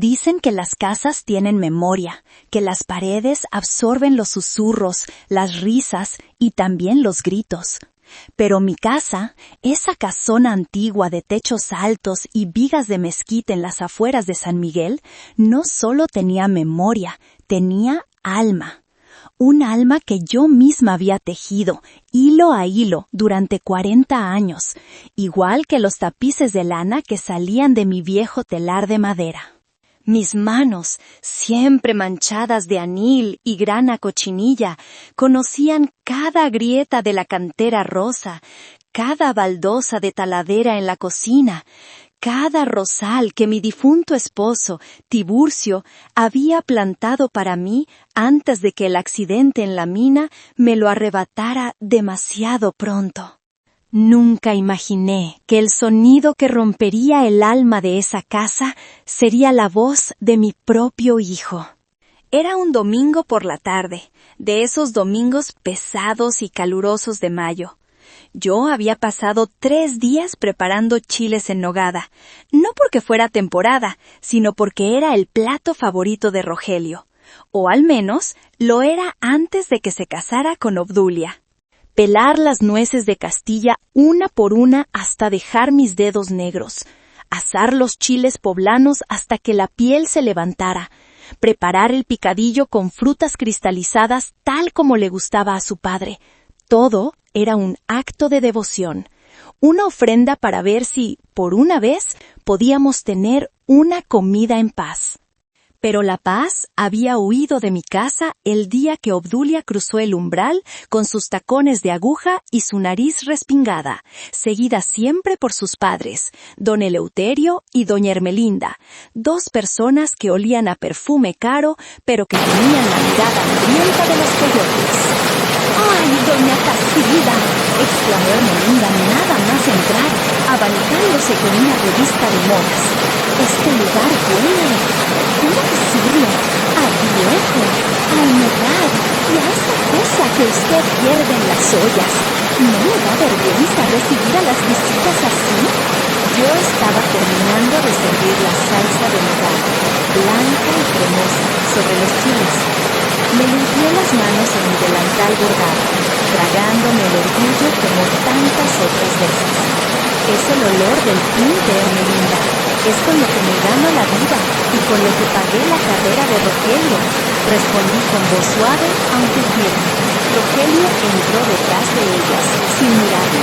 Dicen que las casas tienen memoria, que las paredes absorben los susurros, las risas y también los gritos. Pero mi casa, esa casona antigua de techos altos y vigas de mezquite en las afueras de San Miguel, no solo tenía memoria, tenía alma. Un alma que yo misma había tejido, hilo a hilo, durante 40 años, igual que los tapices de lana que salían de mi viejo telar de madera. Mis manos, siempre manchadas de anil y grana cochinilla, conocían cada grieta de la cantera rosa, cada baldosa de taladera en la cocina, cada rosal que mi difunto esposo, Tiburcio, había plantado para mí antes de que el accidente en la mina me lo arrebatara demasiado pronto. Nunca imaginé que el sonido que rompería el alma de esa casa sería la voz de mi propio hijo. Era un domingo por la tarde, de esos domingos pesados y calurosos de mayo. Yo había pasado 3 días preparando chiles en nogada, no porque fuera temporada, sino porque era el plato favorito de Rogelio, o al menos lo era antes de que se casara con Obdulia. Pelar las nueces de Castilla una por una hasta dejar mis dedos negros, asar los chiles poblanos hasta que la piel se levantara, preparar el picadillo con frutas cristalizadas tal como le gustaba a su padre. Todo era un acto de devoción, una ofrenda para ver si, por una vez, podíamos tener una comida en paz. Pero la paz había huido de mi casa el día que Obdulia cruzó el umbral con sus tacones de aguja y su nariz respingada, seguida siempre por sus padres, don Eleuterio y doña Ermelinda, 2 personas que olían a perfume caro, pero que tenían la mirada hambrienta de los coyotes. ¡Ay, doña Casilda!, exclamó Ermelinda nada más entrar, abanicándose con una revista de modas. ¡Este lugar huele! ¿Cómo decirlo? A viejo, a humedad y a esa cosa que usted pierde en las ollas. ¿No le da vergüenza recibir a las visitas así? Yo estaba terminando de servir la salsa de nogada, blanca y cremosa, sobre los chiles. Me limpié las manos en mi delantal bordado, tragándome el orgullo como tantas otras veces. Es el olor del tinte, Ermelinda. Es con lo que me gano la vida y con lo que pagué la carrera de Rogelio, respondí con voz suave, aunque firme. Rogelio entró detrás de ellas, sin mirarme.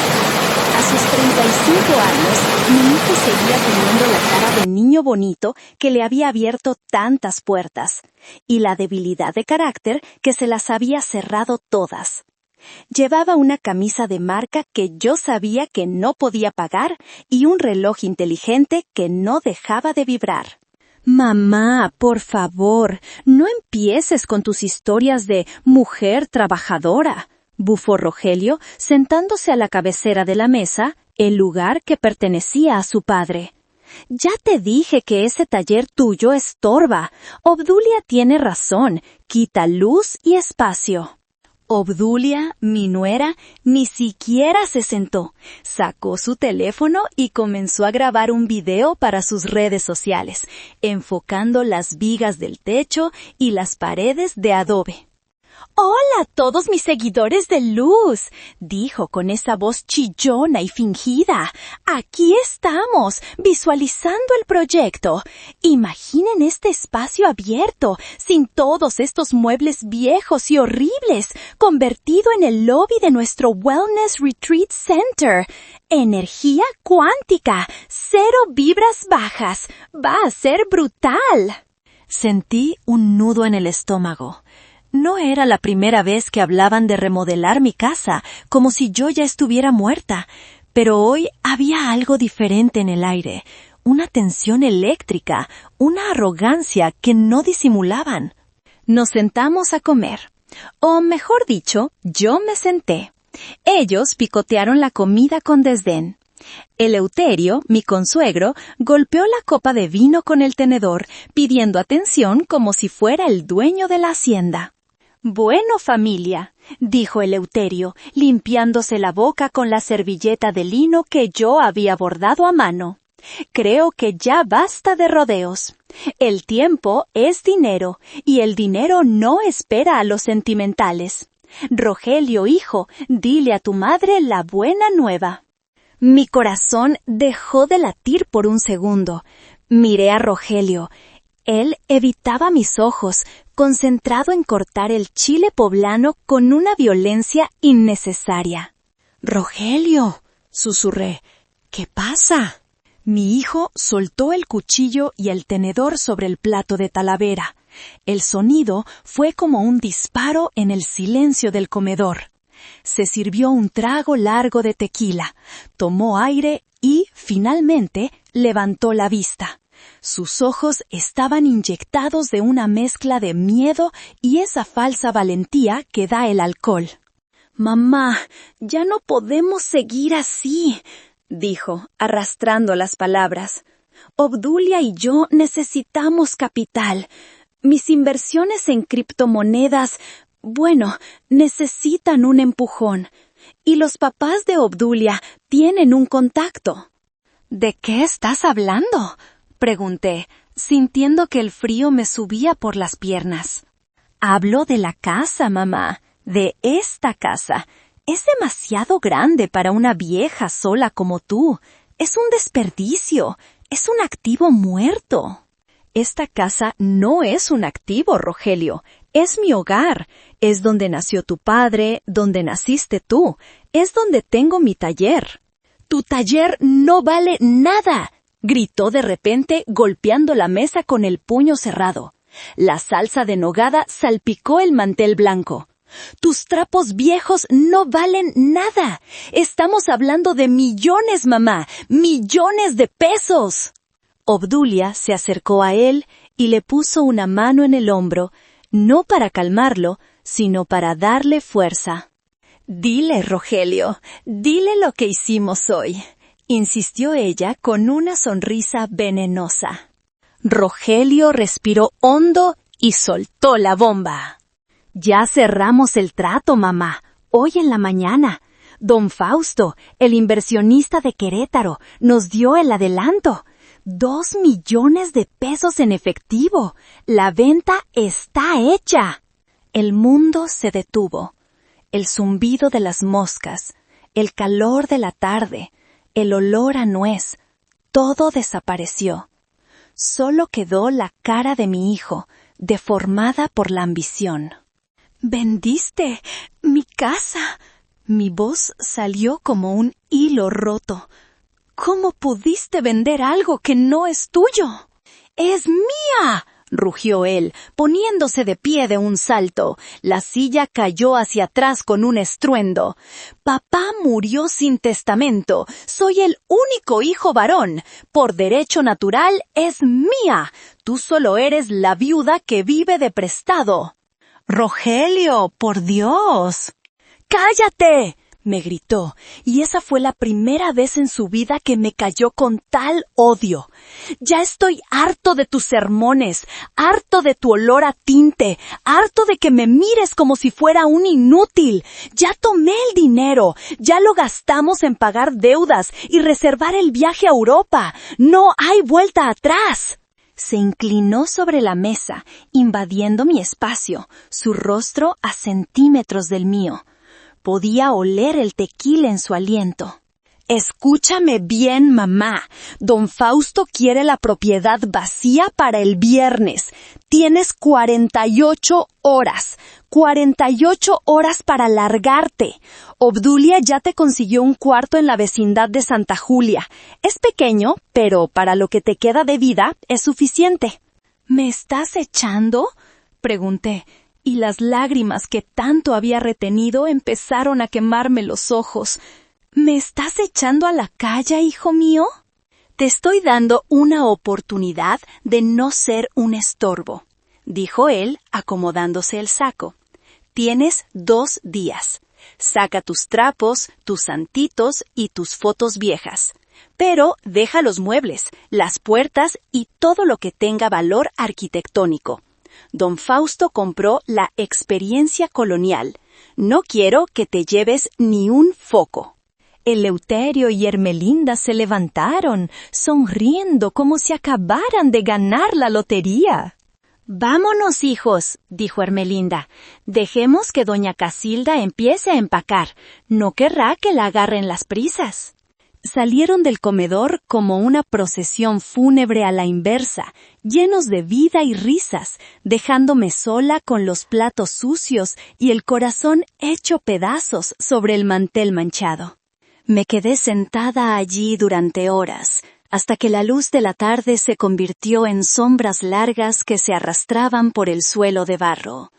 A sus 35 años, mi hijo seguía teniendo la cara de niño bonito que le había abierto tantas puertas, y la debilidad de carácter que se las había cerrado todas. Llevaba una camisa de marca que yo sabía que no podía pagar y un reloj inteligente que no dejaba de vibrar. Mamá, por favor, no empieces con tus historias de mujer trabajadora, bufó Rogelio, sentándose a la cabecera de la mesa, el lugar que pertenecía a su padre. Ya te dije que ese taller tuyo estorba. Obdulia tiene razón, quita luz y espacio. Obdulia, mi nuera, ni siquiera se sentó. Sacó su teléfono y comenzó a grabar un video para sus redes sociales, enfocando las vigas del techo y las paredes de adobe. «Hola a todos mis seguidores de luz», dijo con esa voz chillona y fingida. «Aquí estamos, visualizando el proyecto. Imaginen este espacio abierto, sin todos estos muebles viejos y horribles, convertido en el lobby de nuestro Wellness Retreat Center. Energía cuántica, 0 vibras bajas. Va a ser brutal». Sentí un nudo en el estómago. No era la primera vez que hablaban de remodelar mi casa, como si yo ya estuviera muerta, pero hoy había algo diferente en el aire, una tensión eléctrica, una arrogancia que no disimulaban. Nos sentamos a comer, o mejor dicho, yo me senté. Ellos picotearon la comida con desdén. Eleuterio, mi consuegro, golpeó la copa de vino con el tenedor, pidiendo atención como si fuera el dueño de la hacienda. «Bueno, familia», dijo Eleuterio, limpiándose la boca con la servilleta de lino que yo había bordado a mano. Creo que ya basta de rodeos. El tiempo es dinero, y el dinero no espera a los sentimentales. Rogelio, hijo, dile a tu madre la buena nueva. Mi corazón dejó de latir por un segundo. Miré a Rogelio. Él evitaba mis ojos, concentrado en cortar el chile poblano con una violencia innecesaria. «Rogelio», susurré, «¿qué pasa?» Mi hijo soltó el cuchillo y el tenedor sobre el plato de Talavera. El sonido fue como un disparo en el silencio del comedor. Se sirvió un trago largo de tequila, tomó aire y, finalmente, levantó la vista. Sus ojos estaban inyectados de una mezcla de miedo y esa falsa valentía que da el alcohol. «Mamá, ya no podemos seguir así», dijo, arrastrando las palabras. «Obdulia y yo necesitamos capital. Mis inversiones en criptomonedas, necesitan un empujón. Y los papás de Obdulia tienen un contacto». «¿De qué estás hablando?», pregunté, sintiendo que el frío me subía por las piernas. «Hablo de la casa, mamá, de esta casa. Es demasiado grande para una vieja sola como tú. Es un desperdicio, es un activo muerto». «Esta casa no es un activo, Rogelio. Es mi hogar. Es donde nació tu padre, donde naciste tú. Es donde tengo mi taller». «Tu taller no vale nada», gritó de repente, golpeando la mesa con el puño cerrado. La salsa de nogada salpicó el mantel blanco. «Tus trapos viejos no valen nada. Estamos hablando de millones, mamá, millones de pesos». Obdulia se acercó a él y le puso una mano en el hombro, no para calmarlo, sino para darle fuerza. «Dile, Rogelio, dile lo que hicimos hoy», insistió ella con una sonrisa venenosa. Rogelio respiró hondo y soltó la bomba. «Ya cerramos el trato, mamá, hoy en la mañana. Don Fausto, el inversionista de Querétaro, nos dio el adelanto. 2 millones de pesos en efectivo. La venta está hecha». El mundo se detuvo. El zumbido de las moscas, el calor de la tarde, el olor a nuez, todo desapareció. Solo quedó la cara de mi hijo, deformada por la ambición. «¿Vendiste mi casa?» Mi voz salió como un hilo roto. «¿Cómo pudiste vender algo que no es tuyo?» «¡Es mía!», rugió él, poniéndose de pie de un salto. La silla cayó hacia atrás con un estruendo. «Papá murió sin testamento. Soy el único hijo varón. Por derecho natural es mía. Tú solo eres la viuda que vive de prestado». «Rogelio, por Dios». «¡Cállate!», me gritó, y esa fue la primera vez en su vida que me cayó con tal odio. «Ya estoy harto de tus sermones, harto de tu olor a tinte, harto de que me mires como si fuera un inútil. Ya tomé el dinero, ya lo gastamos en pagar deudas y reservar el viaje a Europa. No hay vuelta atrás». Se inclinó sobre la mesa, invadiendo mi espacio, su rostro a centímetros del mío. Podía oler el tequila en su aliento. «Escúchame bien, mamá. Don Fausto quiere la propiedad vacía para el viernes. Tienes 48 horas. 48 horas para largarte. Obdulia ya te consiguió un cuarto en la vecindad de Santa Julia. Es pequeño, pero para lo que te queda de vida es suficiente». «¿Me estás echando?», pregunté, y las lágrimas que tanto había retenido empezaron a quemarme los ojos. «¿Me estás echando a la calle, hijo mío?» «Te estoy dando una oportunidad de no ser un estorbo», dijo él, acomodándose el saco. «Tienes 2 días. Saca tus trapos, tus santitos y tus fotos viejas. Pero deja los muebles, las puertas y todo lo que tenga valor arquitectónico. Don Fausto compró la experiencia colonial. No quiero que te lleves ni un foco». Eleuterio y Ermelinda se levantaron, sonriendo como si acabaran de ganar la lotería. «Vámonos, hijos», dijo Ermelinda. «Dejemos que doña Casilda empiece a empacar. No querrá que la agarren las prisas». Salieron del comedor como una procesión fúnebre a la inversa, llenos de vida y risas, dejándome sola con los platos sucios y el corazón hecho pedazos sobre el mantel manchado. Me quedé sentada allí durante horas, hasta que la luz de la tarde se convirtió en sombras largas que se arrastraban por el suelo de barro.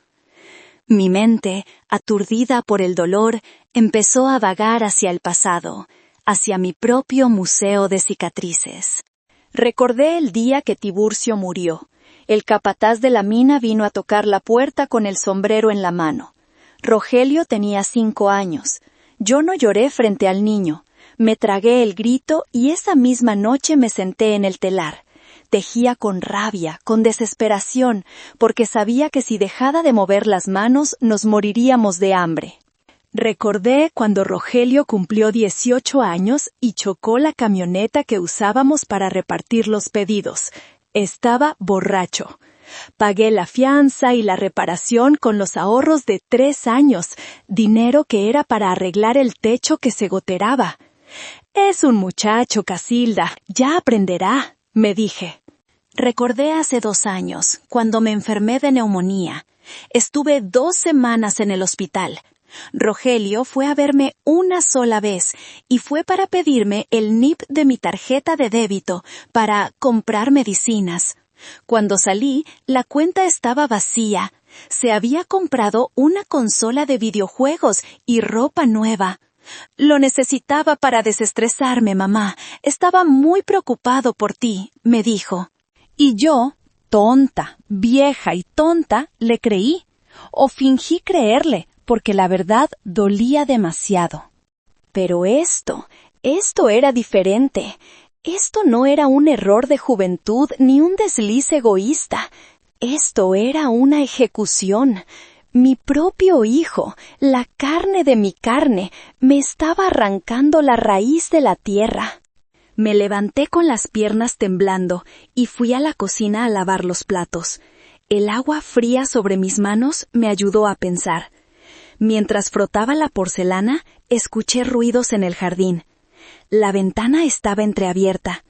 Mi mente, aturdida por el dolor, empezó a vagar hacia el pasado, hacia mi propio museo de cicatrices. Recordé el día que Tiburcio murió. El capataz de la mina vino a tocar la puerta con el sombrero en la mano. Rogelio tenía 5 años. Yo no lloré frente al niño. Me tragué el grito y esa misma noche me senté en el telar. Tejía con rabia, con desesperación, porque sabía que si dejaba de mover las manos nos moriríamos de hambre. Recordé cuando Rogelio cumplió 18 años y chocó la camioneta que usábamos para repartir los pedidos. Estaba borracho. Pagué la fianza y la reparación con los ahorros de 3 años, dinero que era para arreglar el techo que se goteraba. «Es un muchacho, Casilda, ya aprenderá», me dije. Recordé hace 2 años, cuando me enfermé de neumonía. Estuve 2 semanas en el hospital. Rogelio fue a verme una sola vez y fue para pedirme el NIP de mi tarjeta de débito para comprar medicinas. Cuando salí, la cuenta estaba vacía. Se había comprado una consola de videojuegos y ropa nueva. «Lo necesitaba para desestresarme, mamá. Estaba muy preocupado por ti», me dijo. Y yo, tonta, vieja y tonta, le creí. O fingí creerle, porque la verdad dolía demasiado. Pero esto era diferente. Esto no era un error de juventud ni un desliz egoísta. Esto era una ejecución. Mi propio hijo, la carne de mi carne, me estaba arrancando la raíz de la tierra. Me levanté con las piernas temblando y fui a la cocina a lavar los platos. El agua fría sobre mis manos me ayudó a pensar. Mientras frotaba la porcelana, escuché ruidos en el jardín. La ventana estaba entreabierta.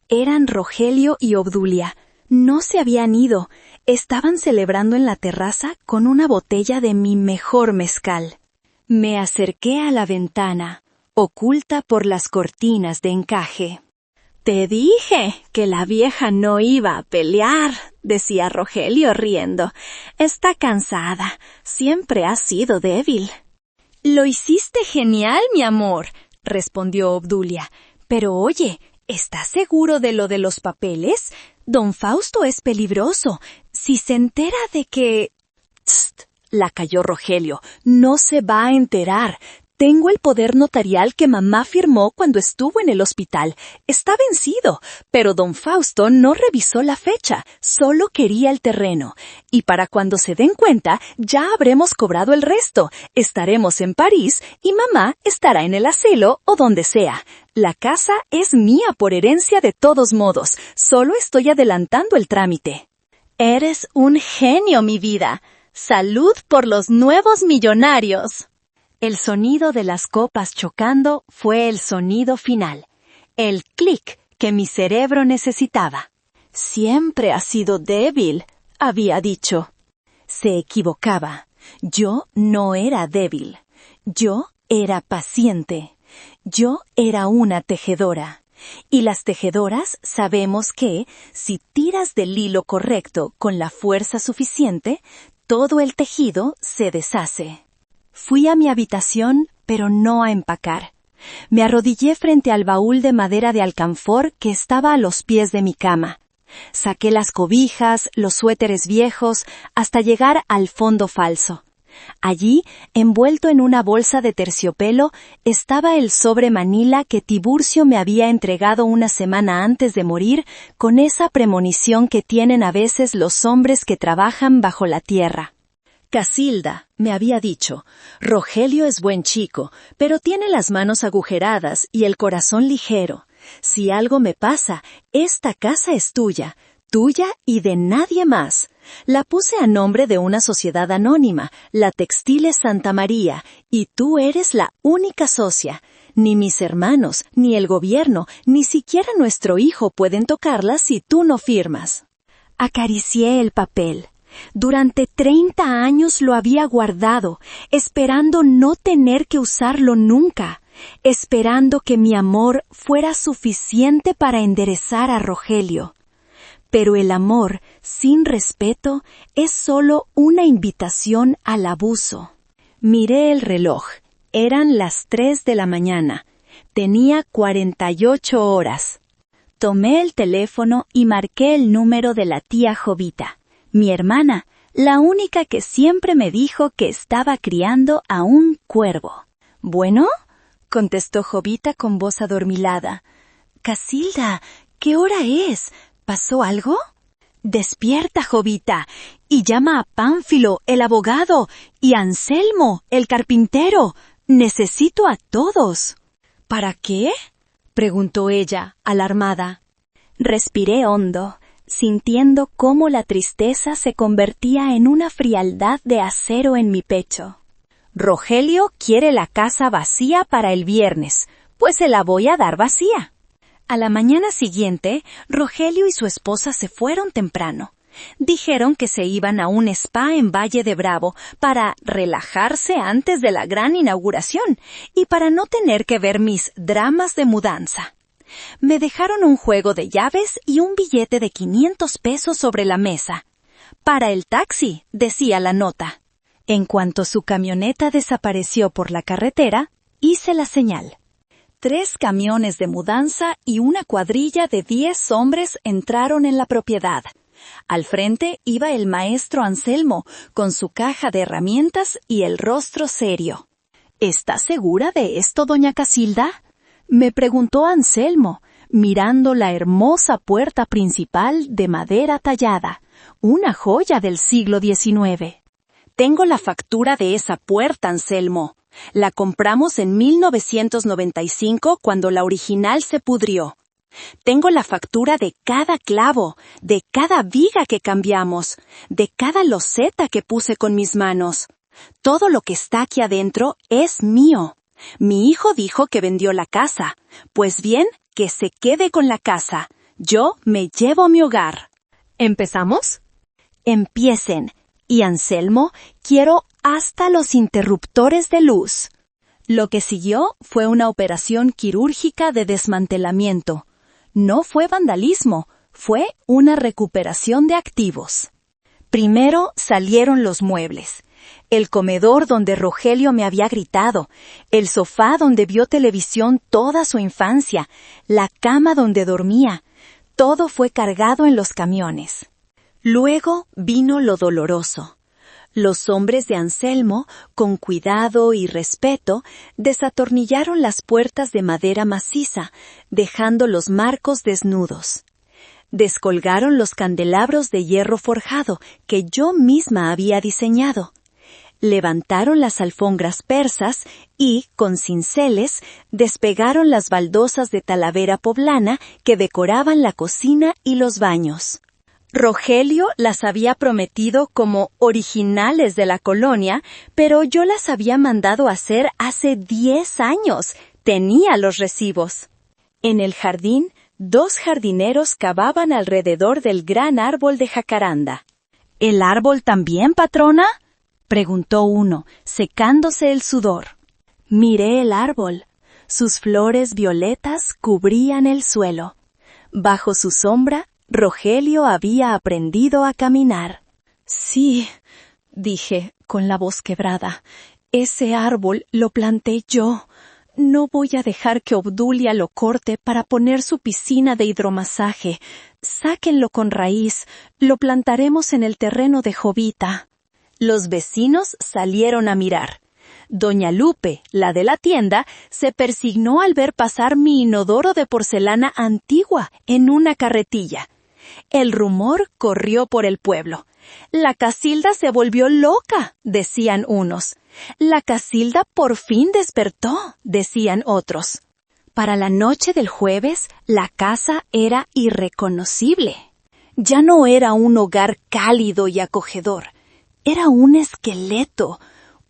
Eran Rogelio y Obdulia. No se habían ido. Estaban celebrando en la terraza con una botella de mi mejor mezcal. Me acerqué a la ventana, oculta por las cortinas de encaje. «Te dije que la vieja no iba a pelear», decía Rogelio riendo. «Está cansada. Siempre ha sido débil». «Lo hiciste genial, mi amor», respondió Obdulia. «Pero oye, ¿estás seguro de lo de los papeles? Don Fausto es peligroso. Si se entera de que...» «Tst», la calló Rogelio. «No se va a enterar. Tengo el poder notarial que mamá firmó cuando estuvo en el hospital. Está vencido, pero don Fausto no revisó la fecha, solo quería el terreno. Y para cuando se den cuenta, ya habremos cobrado el resto. Estaremos en París y mamá estará en el asilo o donde sea. La casa es mía por herencia de todos modos, solo estoy adelantando el trámite». «Eres un genio, mi vida. Salud por los nuevos millonarios». El sonido de las copas chocando fue el sonido final, el clic que mi cerebro necesitaba. «Siempre has sido débil», había dicho. Se equivocaba. Yo no era débil. Yo era paciente. Yo era una tejedora. Y las tejedoras sabemos que, si tiras del hilo correcto con la fuerza suficiente, todo el tejido se deshace. Fui a mi habitación, pero no a empacar. Me arrodillé frente al baúl de madera de alcanfor que estaba a los pies de mi cama. Saqué las cobijas, los suéteres viejos, hasta llegar al fondo falso. Allí, envuelto en una bolsa de terciopelo, estaba el sobre Manila que Tiburcio me había entregado una semana antes de morir, con esa premonición que tienen a veces los hombres que trabajan bajo la tierra. Casilda me había dicho, Rogelio es buen chico, pero tiene las manos agujeradas y el corazón ligero. Si algo me pasa, esta casa es tuya y de nadie más. La puse a nombre de una sociedad anónima, la Textiles Santa María, y tú eres la única socia. Ni mis hermanos, ni el gobierno, ni siquiera nuestro hijo pueden tocarla si tú no firmas. Acaricié el papel. Durante 30 años lo había guardado, esperando no tener que usarlo nunca, esperando que mi amor fuera suficiente para enderezar a Rogelio. Pero el amor, sin respeto, es solo una invitación al abuso. Miré el reloj. Eran las 3 de la mañana. Tenía 48 horas. Tomé el teléfono y marqué el número de la tía Jovita, mi hermana, la única que siempre me dijo que estaba criando a un cuervo. ¿Bueno? Contestó Jovita con voz adormilada. Casilda, ¿qué hora es? ¿Pasó algo? Despierta, Jovita, y llama a Pánfilo, el abogado, y a Anselmo, el carpintero. Necesito a todos. ¿Para qué? Preguntó ella, alarmada. Respiré hondo, sintiendo cómo la tristeza se convertía en una frialdad de acero en mi pecho. Rogelio quiere la casa vacía para el viernes, pues se la voy a dar vacía. A la mañana siguiente, Rogelio y su esposa se fueron temprano. Dijeron que se iban a un spa en Valle de Bravo para relajarse antes de la gran inauguración y para no tener que ver mis dramas de mudanza. Me dejaron un juego de llaves y un billete de 500 pesos sobre la mesa. Para el taxi, decía la nota. En cuanto su camioneta desapareció por la carretera, hice la señal. 3 camiones de mudanza y una cuadrilla de 10 hombres entraron en la propiedad. Al frente iba el maestro Anselmo, con su caja de herramientas y el rostro serio. ¿Está segura de esto, doña Casilda? Me preguntó Anselmo, mirando la hermosa puerta principal de madera tallada, una joya del siglo XIX. Tengo la factura de esa puerta, Anselmo. La compramos en 1995 cuando la original se pudrió. Tengo la factura de cada clavo, de cada viga que cambiamos, de cada loseta que puse con mis manos. Todo lo que está aquí adentro es mío. Mi hijo dijo que vendió la casa. Pues bien, que se quede con la casa. Yo me llevo mi hogar. ¿Empezamos? Empiecen. Y Anselmo, quiero hasta los interruptores de luz. Lo que siguió fue una operación quirúrgica de desmantelamiento. No fue vandalismo, fue una recuperación de activos. Primero salieron los muebles. El comedor donde Rogelio me había gritado, el sofá donde vio televisión toda su infancia, la cama donde dormía. Todo fue cargado en los camiones. Luego vino lo doloroso. Los hombres de Anselmo, con cuidado y respeto, desatornillaron las puertas de madera maciza, dejando los marcos desnudos. Descolgaron los candelabros de hierro forjado que yo misma había diseñado. Levantaron las alfombras persas y, con cinceles, despegaron las baldosas de talavera poblana que decoraban la cocina y los baños. Rogelio las había prometido como originales de la colonia, pero yo las había mandado hacer hace 10 años. Tenía los recibos. En el jardín, 2 jardineros cavaban alrededor del gran árbol de jacaranda. ¿El árbol también, patrona?, preguntó uno, secándose el sudor. Miré el árbol. Sus flores violetas cubrían el suelo. Bajo su sombra, Rogelio había aprendido a caminar. Sí, dije, con la voz quebrada, ese árbol lo planté yo. No voy a dejar que Obdulia lo corte para poner su piscina de hidromasaje. Sáquenlo con raíz, lo plantaremos en el terreno de Jovita. Los vecinos salieron a mirar. Doña Lupe, la de la tienda, se persignó al ver pasar mi inodoro de porcelana antigua en una carretilla. El rumor corrió por el pueblo. «La Casilda se volvió loca», decían unos. «La Casilda por fin despertó», decían otros. Para la noche del jueves, la casa era irreconocible. Ya no era un hogar cálido y acogedor. Era un esqueleto,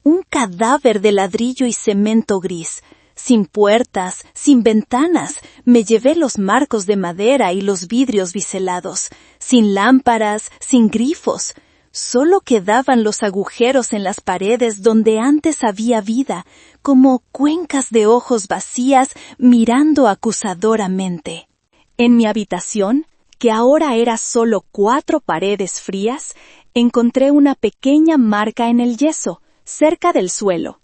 un cadáver de ladrillo y cemento gris. Sin puertas, sin ventanas, me llevé los marcos de madera y los vidrios biselados. Sin lámparas, sin grifos. Solo quedaban los agujeros en las paredes donde antes había vida, como cuencas de ojos vacías mirando acusadoramente. En mi habitación, que ahora era solo 4 paredes frías, encontré una pequeña marca en el yeso, cerca del suelo.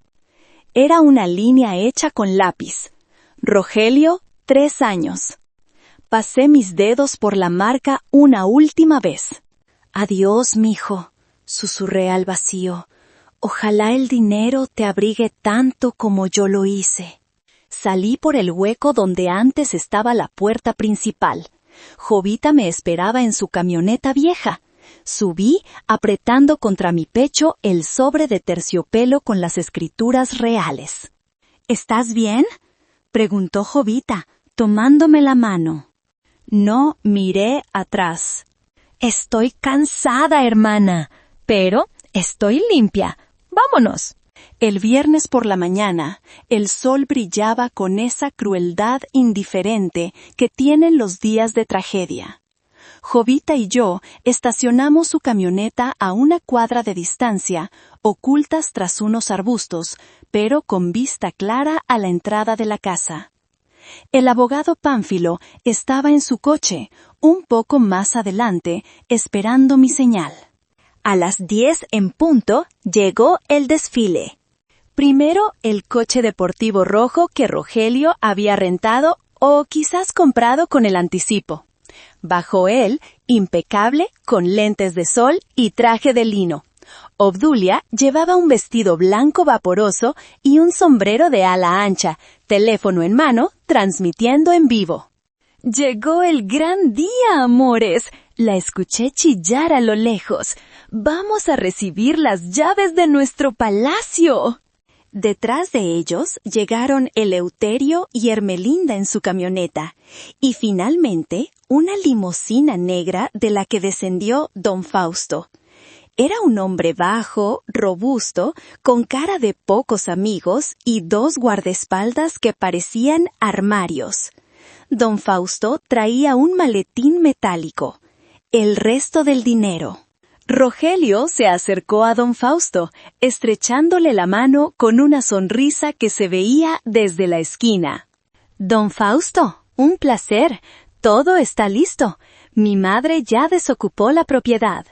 Era una línea hecha con lápiz. Rogelio, 3 años. Pasé mis dedos por la marca una última vez. «Adiós, mijo», susurré al vacío. «Ojalá el dinero te abrigue tanto como yo lo hice». Salí por el hueco donde antes estaba la puerta principal. Jovita me esperaba en su camioneta vieja. Subí apretando contra mi pecho el sobre de terciopelo con las escrituras reales. «¿Estás bien?», preguntó Jovita, tomándome la mano. No miré atrás. «Estoy cansada, hermana, pero estoy limpia. Vámonos». El viernes por la mañana, el sol brillaba con esa crueldad indiferente que tienen los días de tragedia. Jovita y yo estacionamos su camioneta a 1 cuadra de distancia, ocultas tras unos arbustos, pero con vista clara a la entrada de la casa. El abogado Pánfilo estaba en su coche, un poco más adelante, esperando mi señal. A las 10 en punto llegó el desfile. Primero el coche deportivo rojo que Rogelio había rentado o quizás comprado con el anticipo. Bajó él, impecable, con lentes de sol y traje de lino. Obdulia llevaba un vestido blanco vaporoso y un sombrero de ala ancha, teléfono en mano, transmitiendo en vivo. «Llegó el gran día, amores», la escuché chillar a lo lejos. «Vamos a recibir las llaves de nuestro palacio». Detrás de ellos llegaron Eleuterio y Ermelinda en su camioneta, y finalmente una limusina negra de la que descendió don Fausto. Era un hombre bajo, robusto, con cara de pocos amigos y 2 guardaespaldas que parecían armarios. Don Fausto traía un maletín metálico, el resto del dinero. Rogelio se acercó a don Fausto, estrechándole la mano con una sonrisa que se veía desde la esquina. «Don Fausto, un placer. Todo está listo. Mi madre ya desocupó la propiedad».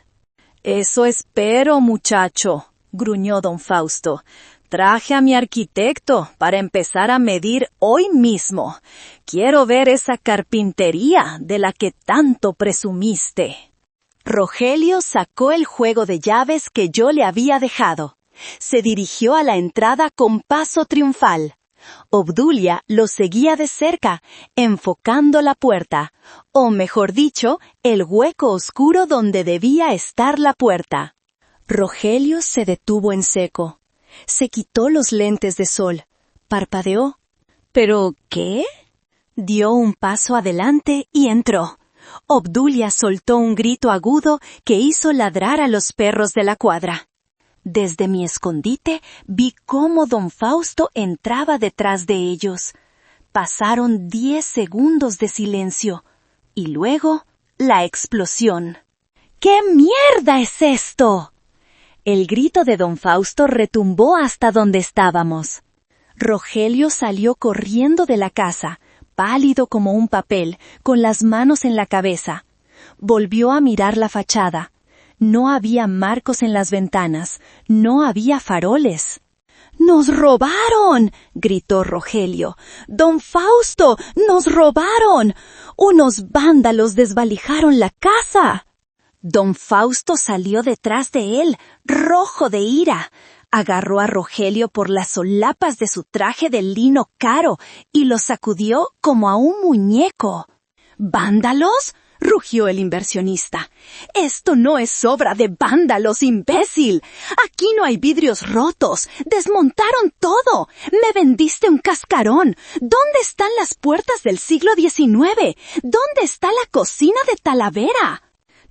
«Eso espero, muchacho», gruñó don Fausto. «Traje a mi arquitecto para empezar a medir hoy mismo. Quiero ver esa carpintería de la que tanto presumiste». Rogelio sacó el juego de llaves que yo le había dejado. Se dirigió a la entrada con paso triunfal. Obdulia lo seguía de cerca, enfocando la puerta, o mejor dicho, el hueco oscuro donde debía estar la puerta. Rogelio se detuvo en seco. Se quitó los lentes de sol. Parpadeó. «¿Pero qué?». Dio un paso adelante y entró. Obdulia soltó un grito agudo que hizo ladrar a los perros de la cuadra. Desde mi escondite vi cómo don Fausto entraba detrás de ellos. Pasaron 10 segundos de silencio y luego la explosión. «¿Qué mierda es esto?». El grito de don Fausto retumbó hasta donde estábamos. Rogelio salió corriendo de la casa, pálido como un papel, con las manos en la cabeza. Volvió a mirar la fachada. No había marcos en las ventanas, no había faroles. «¡Nos robaron!», gritó Rogelio. «Don Fausto, nos robaron. Unos vándalos desvalijaron la casa». Don Fausto salió detrás de él, rojo de ira. Agarró a Rogelio por las solapas de su traje de lino caro y lo sacudió como a un muñeco. «¿Vándalos? rugió el inversionista. «Esto no es obra de vándalos, imbécil. Aquí no hay vidrios rotos. Desmontaron todo. Me vendiste un cascarón. ¿Dónde están las puertas del siglo XIX? ¿Dónde está la cocina de Talavera?»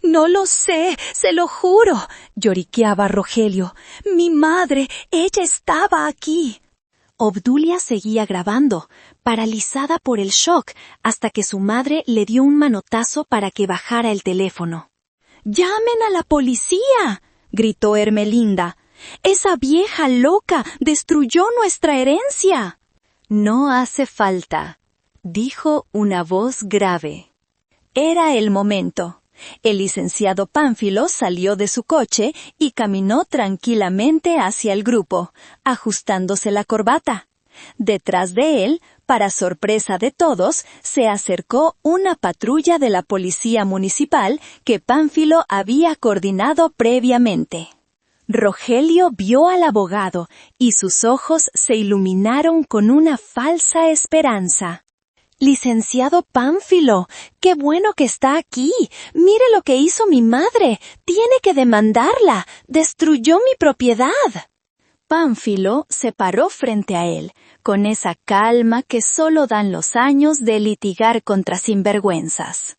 «No lo sé, se lo juro», lloriqueaba Rogelio. «Mi madre, ella estaba aquí». Obdulia seguía grabando, paralizada por el shock, hasta que su madre le dio un manotazo para que bajara el teléfono. «¡Llamen a la policía!», gritó Ermelinda. «Esa vieja loca destruyó nuestra herencia». «No hace falta», dijo una voz grave. Era el momento. El licenciado Pánfilo salió de su coche y caminó tranquilamente hacia el grupo, ajustándose la corbata. Detrás de él, para sorpresa de todos, se acercó una patrulla de la policía municipal que Pánfilo había coordinado previamente. Rogelio vio al abogado y sus ojos se iluminaron con una falsa esperanza. «Licenciado Pánfilo, qué bueno que está aquí. Mire lo que hizo mi madre. Tiene que demandarla. Destruyó mi propiedad». Pánfilo se paró frente a él, con esa calma que solo dan los años de litigar contra sinvergüenzas.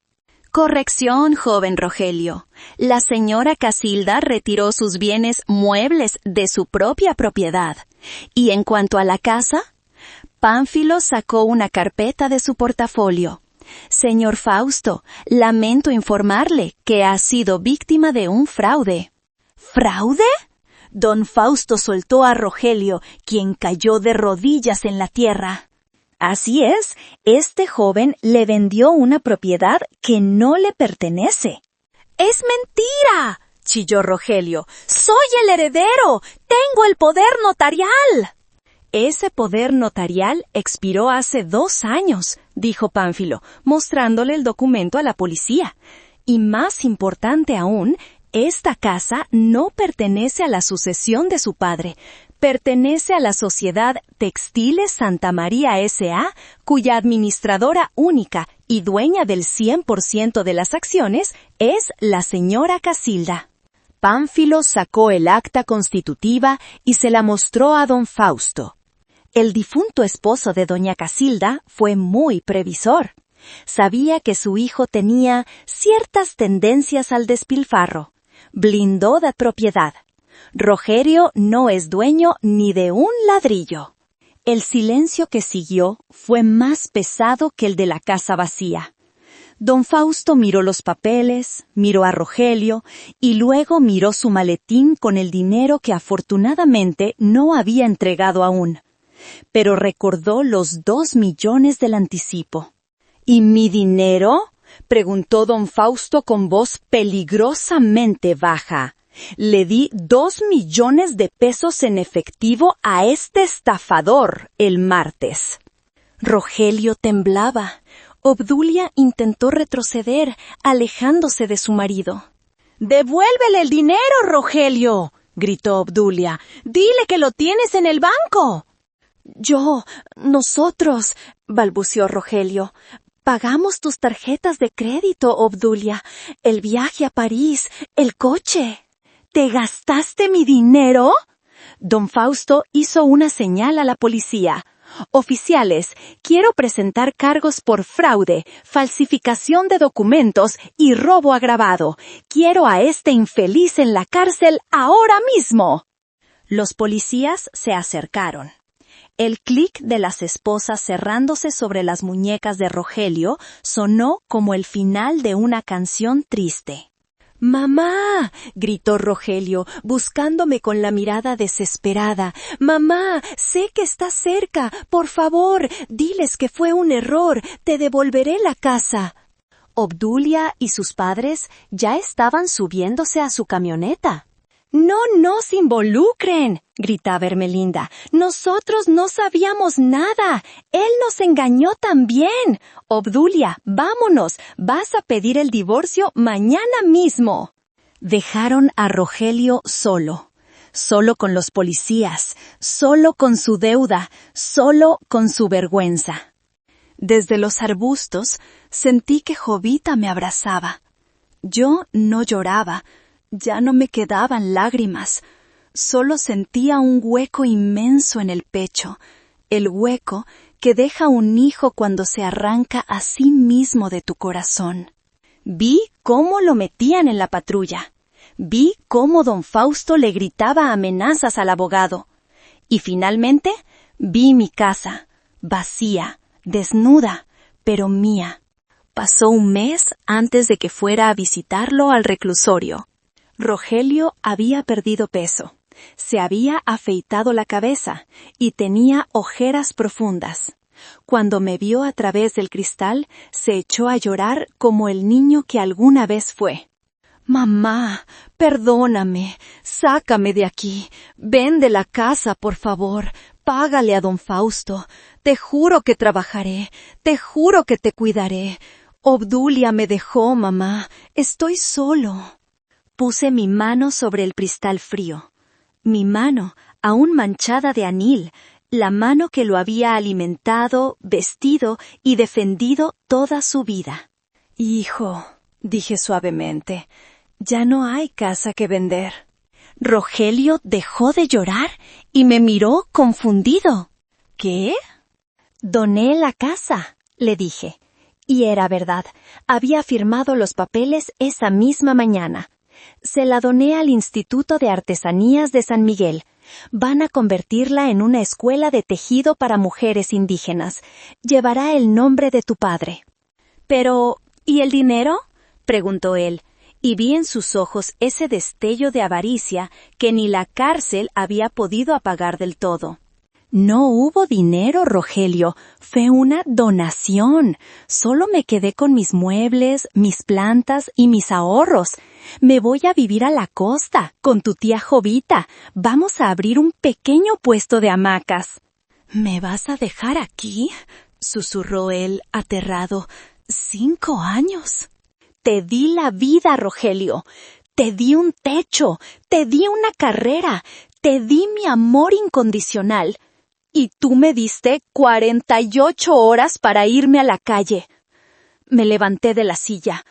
«Corrección, joven Rogelio. La señora Casilda retiró sus bienes muebles de su propia propiedad. Y en cuanto a la casa...» Pánfilo sacó una carpeta de su portafolio. «Señor Fausto, lamento informarle que ha sido víctima de un fraude». «¿Fraude?». Don Fausto soltó a Rogelio, quien cayó de rodillas en la tierra. «Así es, este joven le vendió una propiedad que no le pertenece». «¡Es mentira!», chilló Rogelio. «¡Soy el heredero! ¡Tengo el poder notarial!». «Ese poder notarial expiró hace 2 años», dijo Pánfilo, mostrándole el documento a la policía. «Y más importante aún, esta casa no pertenece a la sucesión de su padre, pertenece a la Sociedad Textiles Santa María S.A., cuya administradora única y dueña del 100% de las acciones es la señora Casilda». Pánfilo sacó el acta constitutiva y se la mostró a don Fausto. El difunto esposo de doña Casilda fue muy previsor. Sabía que su hijo tenía ciertas tendencias al despilfarro. Blindó la propiedad. Rogelio no es dueño ni de un ladrillo. El silencio que siguió fue más pesado que el de la casa vacía. Don Fausto miró los papeles, miró a Rogelio y luego miró su maletín con el dinero que afortunadamente no había entregado aún. Pero recordó los 2 millones del anticipo. «¿Y mi dinero?», preguntó don Fausto con voz peligrosamente baja. «Le di 2 millones de pesos en efectivo a este estafador el martes». Rogelio temblaba. Obdulia intentó retroceder, alejándose de su marido. «¡Devuélvele el dinero, Rogelio!», gritó Obdulia. «Dile que lo tienes en el banco». «Nosotros», balbuceó Rogelio. «Pagamos tus tarjetas de crédito, Obdulia. El viaje a París, el coche». «¿Te gastaste mi dinero?». Don Fausto hizo una señal a la policía. «Oficiales, quiero presentar cargos por fraude, falsificación de documentos y robo agravado. Quiero a este infeliz en la cárcel ahora mismo». Los policías se acercaron. El clic de las esposas cerrándose sobre las muñecas de Rogelio sonó como el final de una canción triste. «¡Mamá!», gritó Rogelio, buscándome con la mirada desesperada. «¡Mamá! Sé que estás cerca. Por favor, diles que fue un error. Te devolveré la casa». Obdulia y sus padres ya estaban subiéndose a su camioneta. «¡No nos involucren!», gritaba Ermelinda. «Nosotros no sabíamos nada. Él nos engañó también. Obdulia, vámonos. Vas a pedir el divorcio mañana mismo». Dejaron a Rogelio solo con los policías, solo con su deuda, solo con su vergüenza. Desde los arbustos sentí que Jovita me abrazaba. Yo no lloraba, ya no me quedaban lágrimas, solo sentía un hueco inmenso en el pecho, el hueco que deja un hijo cuando se arranca a sí mismo de tu corazón. Vi cómo lo metían en la patrulla. Vi cómo don Fausto le gritaba amenazas al abogado. Y finalmente vi mi casa, vacía, desnuda, pero mía. Pasó un mes antes de que fuera a visitarlo al reclusorio. Rogelio había perdido peso, se había afeitado la cabeza y tenía ojeras profundas. Cuando me vio a través del cristal, se echó a llorar como el niño que alguna vez fue. «Mamá, perdóname, sácame de aquí, vende la casa, por favor, págale a don Fausto, te juro que trabajaré, te juro que te cuidaré. Obdulia me dejó, mamá, estoy solo». Puse mi mano sobre el cristal frío, mi mano aún manchada de anil, la mano que lo había alimentado, vestido y defendido toda su vida. «Hijo», dije suavemente, «ya no hay casa que vender». Rogelio dejó de llorar y me miró confundido. «¿Qué?» «Doné la casa», le dije. Y era verdad, había firmado los papeles esa misma mañana. Se la doné al Instituto de Artesanías de San Miguel. Van a convertirla en una escuela de tejido para mujeres indígenas. Llevará el nombre de tu padre. «Pero, ¿y el dinero?», preguntó él, y vi en sus ojos ese destello de avaricia que ni la cárcel había podido apagar del todo. «No hubo dinero, Rogelio, fue una donación. Solo me quedé con mis muebles, mis plantas y mis ahorros. Me voy a vivir a la costa, con tu tía Jovita. Vamos a abrir un pequeño puesto de hamacas». «¿Me vas a dejar aquí?», susurró él, aterrado. «5 años». «Te di la vida, Rogelio. Te di un techo, te di una carrera, te di mi amor incondicional. Y tú me diste 48 horas para irme a la calle». Me levanté de la silla.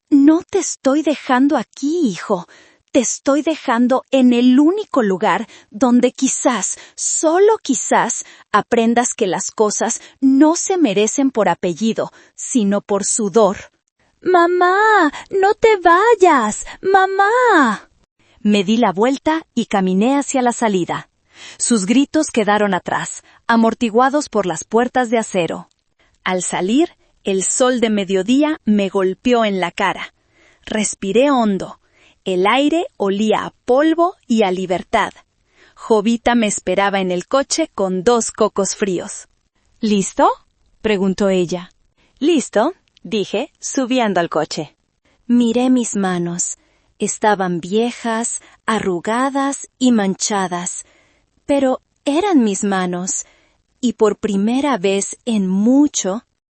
«No te estoy dejando aquí, hijo. Te estoy dejando en el único lugar donde quizás, solo quizás, aprendas que las cosas no se merecen por apellido, sino por sudor». «¡Mamá! ¡No te vayas! ¡Mamá!». Me di la vuelta y caminé hacia la salida. Sus gritos quedaron atrás, amortiguados por las puertas de acero. Al salir, el sol de mediodía me golpeó en la cara. Respiré hondo. El aire olía a polvo y a libertad. Jovita me esperaba en el coche con 2 cocos fríos. «¿Listo?», preguntó ella. «Listo», dije, subiendo al coche. Miré mis manos. Estaban viejas, arrugadas y manchadas. Pero eran mis manos, y por primera vez en mucho